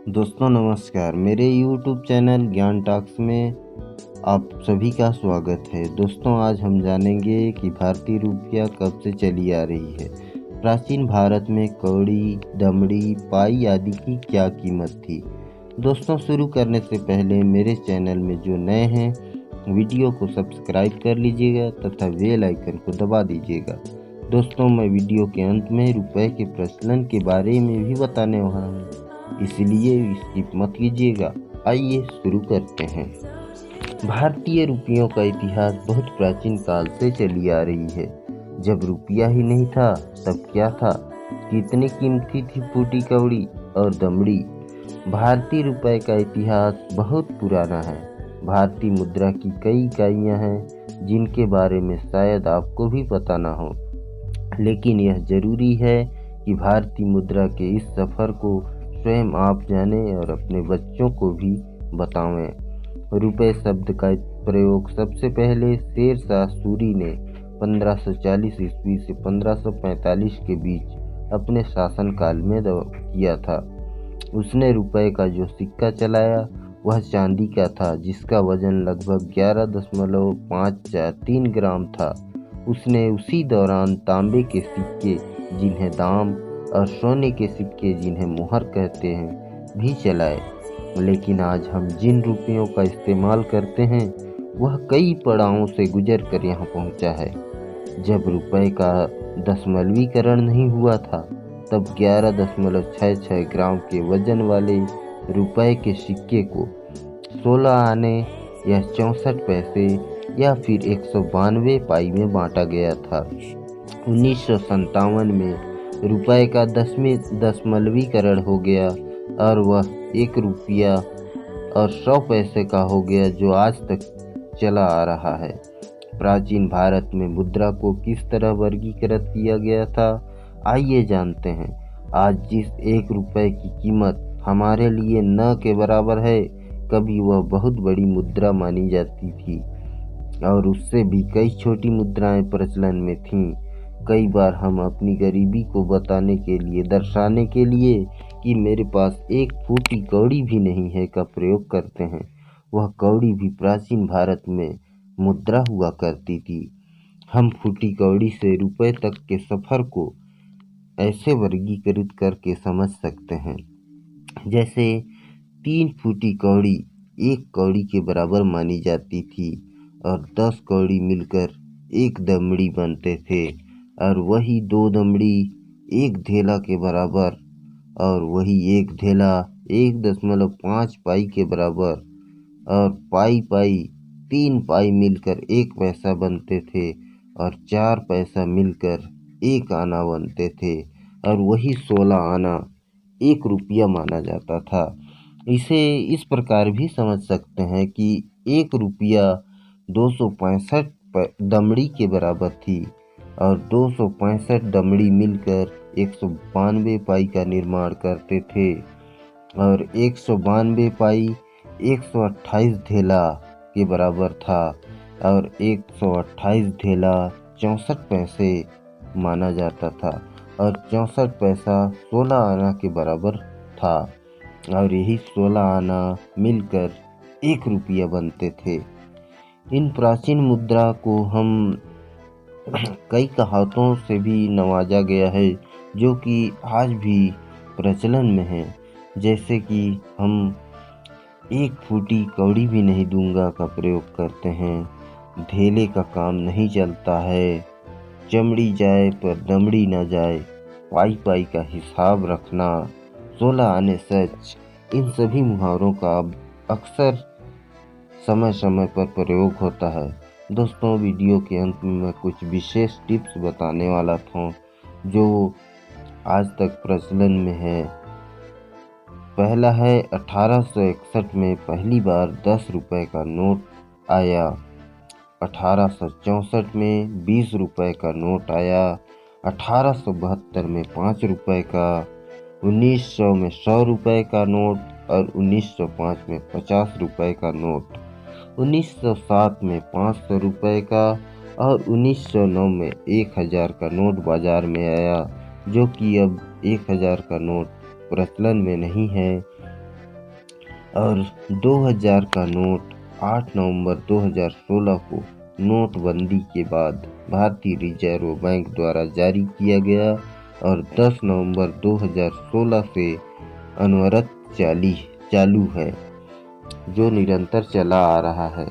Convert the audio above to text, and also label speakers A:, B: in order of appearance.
A: दोस्तों नमस्कार, मेरे YouTube चैनल ज्ञान टॉक्स में आप सभी का स्वागत है। दोस्तों आज हम जानेंगे कि भारतीय रुपया कब से चली आ रही है। प्राचीन भारत में कौड़ी, दमड़ी, पाई आदि की क्या कीमत थी। दोस्तों शुरू करने से पहले मेरे चैनल में जो नए हैं वीडियो को सब्सक्राइब कर लीजिएगा तथा बेल आइकन को दबा दीजिएगा। दोस्तों मैं वीडियो के अंत में रुपए के प्रचलन के बारे में भी बताने वाला हूँ, इसलिए स्किप मत कीजिएगा। आइए शुरू करते हैं। भारतीय रुपयों का इतिहास बहुत प्राचीन काल से चली आ रही है। जब रुपया ही नहीं था तब क्या था, कितनी कीमती थी फूटी कौड़ी और दमड़ी। भारतीय रुपए का इतिहास बहुत पुराना है। भारतीय मुद्रा की कई इकाइयाँ हैं जिनके बारे में शायद आपको भी पता ना हो, लेकिन यह जरूरी है कि भारतीय मुद्रा के इस सफ़र को स्वयं आप जानें और अपने बच्चों को भी बताएं। रुपए शब्द का प्रयोग सबसे पहले शेरशाह सूरी ने 1540 ईस्वी से 1545 के बीच अपने शासनकाल में किया था। उसने रुपए का जो सिक्का चलाया वह चांदी का था, जिसका वजन लगभग 11.543 ग्राम था। उसने उसी दौरान तांबे के सिक्के, जिन्हें दाम, और सोने के सिक्के, जिन्हें मुहर कहते हैं, भी चलाए। लेकिन आज हम जिन रुपयों का इस्तेमाल करते हैं वह कई पड़ावों से गुजर कर यहाँ पहुँचा है। जब रुपए का दशमलवीकरण नहीं हुआ था तब 11.66 ग्राम के वजन वाले रुपए के सिक्के को 16 आने या 64 पैसे या फिर 192 पाई में बांटा गया था। 1957 में रुपए का दशमलवीकरण हो गया और वह 1 रुपया और 100 पैसे का हो गया, जो आज तक चला आ रहा है। प्राचीन भारत में मुद्रा को किस तरह वर्गीकृत किया गया था, आइए जानते हैं। आज जिस 1 रुपए की कीमत हमारे लिए न के बराबर है, कभी वह बहुत बड़ी मुद्रा मानी जाती थी और उससे भी कई छोटी मुद्राएं प्रचलन में थीं। कई बार हम अपनी गरीबी को दर्शाने के लिए कि मेरे पास 1 फूटी कौड़ी भी नहीं है का प्रयोग करते हैं। वह कौड़ी भी प्राचीन भारत में मुद्रा हुआ करती थी। हम फूटी कौड़ी से रुपए तक के सफ़र को ऐसे वर्गीकृत करके समझ सकते हैं, जैसे 3 फूटी कौड़ी 1 कौड़ी के बराबर मानी जाती थी और 10 कौड़ी मिलकर 1 दमड़ी बनते थे, और वही 2 दमड़ी 1 धेला के बराबर, और वही 1 धेला 1.5 पाई के बराबर, और पाई 3 पाई मिलकर 1 पैसा बनते थे, और 4 पैसा मिलकर 1 आना बनते थे, और वही 16 आना 1 रुपया माना जाता था। इसे इस प्रकार भी समझ सकते हैं कि 1 रुपया 265 दमड़ी के बराबर थी, और 265 दमड़ी मिलकर 192 पाई का निर्माण करते थे, और 192 पाई 128 धेला के बराबर था, और 128 धेला 64 पैसे माना जाता था, और 64 पैसा 16 आना के बराबर था, और यही 16 आना मिलकर 1 रुपया बनते थे। इन प्राचीन मुद्रा को हम कई कहावतों से भी नवाजा गया है, जो कि आज भी प्रचलन में है। जैसे कि हम 1 फूटी कौड़ी भी नहीं दूंगा का प्रयोग करते हैं, धेले का काम नहीं चलता है, चमड़ी जाए पर दमड़ी न जाए, पाई पाई का हिसाब रखना, 16 आने सच। इन सभी मुहावरों का अक्सर समय समय पर प्रयोग होता है। दोस्तों वीडियो के अंत में मैं कुछ विशेष टिप्स बताने वाला था जो आज तक प्रचलन में है। पहला है, 1861 में पहली बार 10 रुपए का नोट आया। 1864 में 20 रुपए का नोट आया। 1872 में 5 रुपए का, 1900 में 100 रुपए का नोट, और 1905 में 50 रुपए का नोट। 1907 में 500 रुपए का, और 1909 में 1000 का नोट बाजार में आया, जो कि अब 1000 का नोट प्रचलन में नहीं है। और 2000 का नोट 8 नवंबर 2016 को नोटबंदी के बाद भारतीय रिजर्व बैंक द्वारा जारी किया गया और 10 नवंबर 2016 से अनवरत चालू है, जो निरंतर चला आ रहा है।